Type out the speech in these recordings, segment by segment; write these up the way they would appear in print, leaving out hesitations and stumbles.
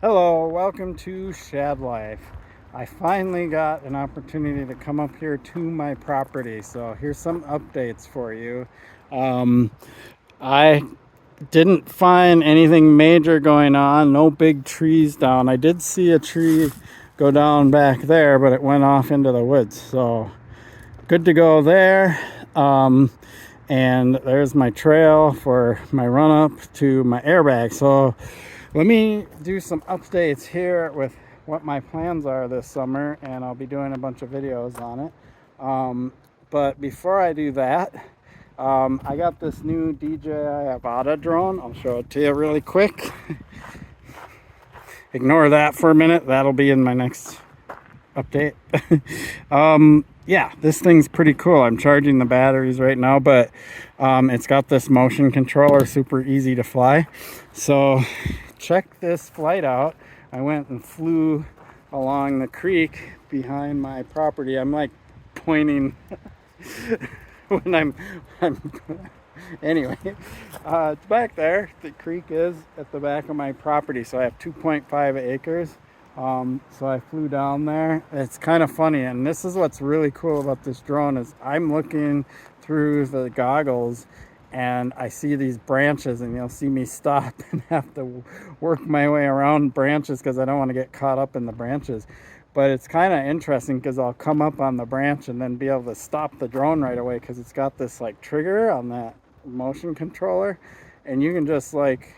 Hello, welcome to Shad Life. I finally got an opportunity to come up here to my property, so here's some updates for you. Um, I didn't find anything major going on, no big trees down. I did see a tree go down back there, but it went off into the woods, so good to go there. And there's my trail for my run up to my airbag. So let me do some updates here with what my plans are this summer, and I'll be doing a bunch of videos on it. But before I do that, I got this new DJI Avada drone. I'll show it to you really quick. Ignore that for a minute. That'll be in my next update. Yeah, this thing's pretty cool. I'm charging the batteries right now, but it's got this motion controller, super easy to fly. So check this flight out. I went and flew along the creek behind my property. I'm like pointing when I'm anyway, it's back there. The creek is at the back of my property, so I have 2.5 acres. So I flew down there. It's kind of funny, and this is what's really cool about this drone is I'm looking through the goggles and I see these branches, and you'll see me stop and have to work my way around branches because I don't want to get caught up in the branches. But it's kind of interesting because I'll come up on the branch and then be able to stop the drone right away because it's got this like trigger on that motion controller, and you can just like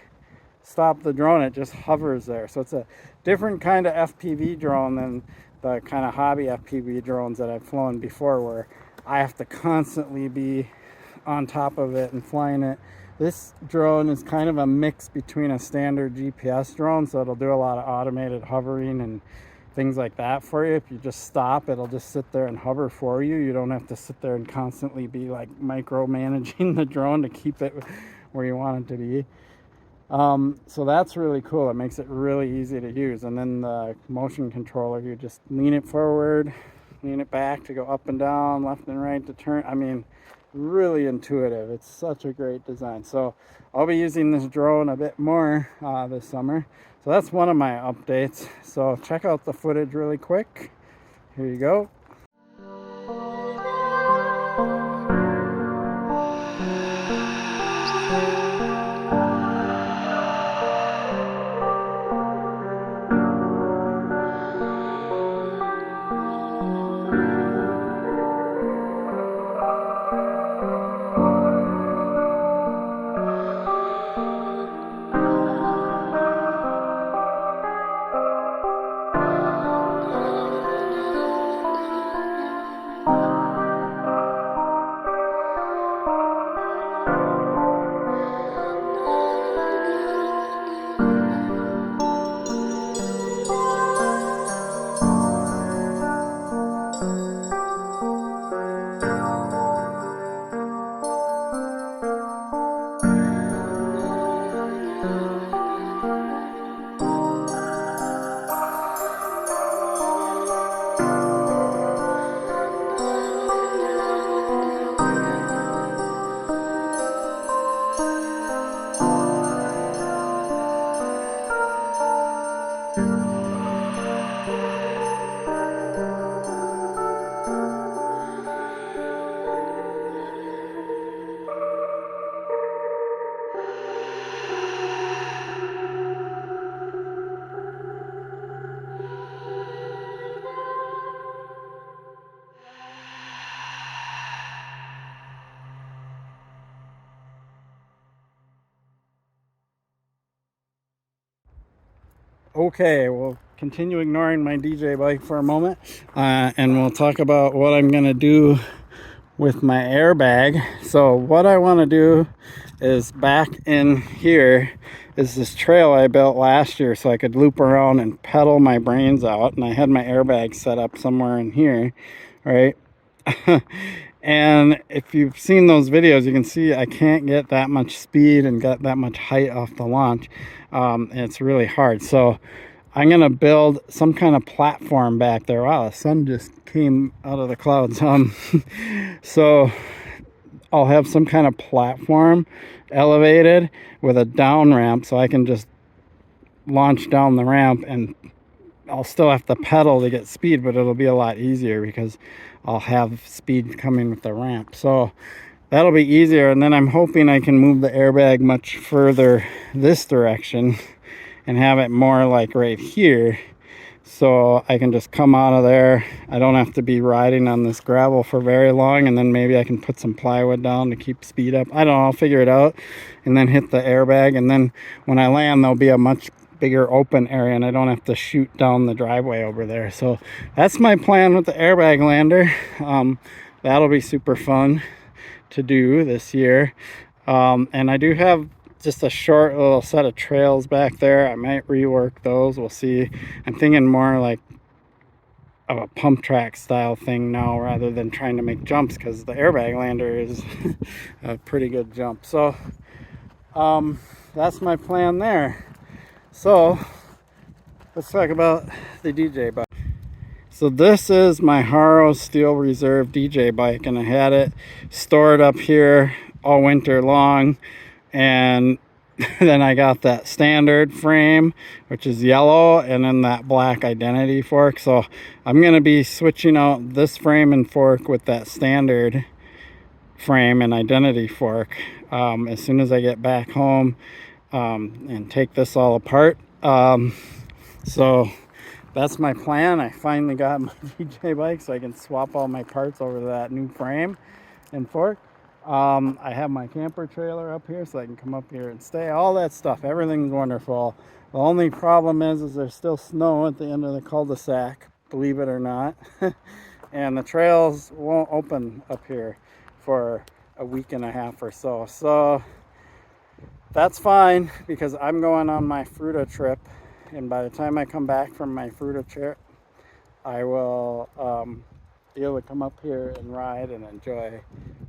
stop the drone. It just hovers there. So it's a different kind of FPV drone than the kind of hobby FPV drones that I've flown before, where I have to constantly be on top of it and flying it. This drone is kind of a mix between a standard GPS drone, so it'll do a lot of automated hovering and things like that for you. If you just stop, it'll just sit there and hover for you. You don't have to sit there and constantly be like micromanaging the drone to keep it where you want it to be. So that's really cool. It makes it really easy to use. And then the motion controller, you just lean it forward, lean it back to go up and down, left and right to turn. I mean, really intuitive. It's such a great design. So I'll be using this drone a bit more this summer. So that's one of my updates. So check out the footage really quick. Here you go. Okay, we'll continue ignoring my DJ bike for a moment, and we'll talk about what I'm going to do with my airbag. So what I want to do is back in here is this trail I built last year so I could loop around and pedal my brains out, and I had my airbag set up somewhere in here, right? And if you've seen those videos, you can see I can't get that much speed and get that much height off the launch. And it's really hard. So I'm going to build some kind of platform back there. Wow, the sun just came out of the clouds. So I'll have some kind of platform elevated with a down ramp so I can just launch down the ramp, and I'll still have to pedal to get speed, but it'll be a lot easier because I'll have speed coming with the ramp. So that'll be easier. And then I'm hoping I can move the airbag much further this direction and have it more like right here, so I can just come out of there. I don't have to be riding on this gravel for very long, and then maybe I can put some plywood down to keep speed up. I don't know, I'll figure it out, and then hit the airbag, and then when I land there'll be a much bigger open area and I don't have to shoot down the driveway over there. So that's my plan with the airbag lander. That'll be super fun to do this year. And I do have just a short little set of trails back there. I might rework those, we'll see. I'm thinking more like of a pump track style thing now rather than trying to make jumps, because the airbag lander is a pretty good jump. So that's my plan there. So let's talk about the DJ bike. So this is my Haro Steel Reserve DJ bike, and I had it stored up here all winter long, and then I got that standard frame, which is yellow, and then that black identity fork. So I'm going to be switching out this frame and fork with that standard frame and identity fork as soon as I get back home, and take this all apart. So that's my plan. I finally got my DJ bike so I can swap all my parts over to that new frame and fork. I have my camper trailer up here so I can come up here and stay. All that stuff, everything's wonderful. The only problem is there's still snow at the end of the cul-de-sac, believe it or not. And the trails won't open up here for a week and a half or so. So that's fine, because I'm going on my Fruita trip, and by the time I come back from my Fruita trip, I will be able to come up here and ride and enjoy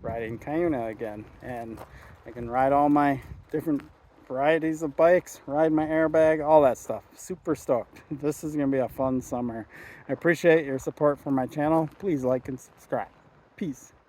riding Cuyuna again. And I can ride all my different varieties of bikes, ride my airbag, all that stuff. Super stoked. This is going to be a fun summer. I appreciate your support for my channel. Please like and subscribe. Peace.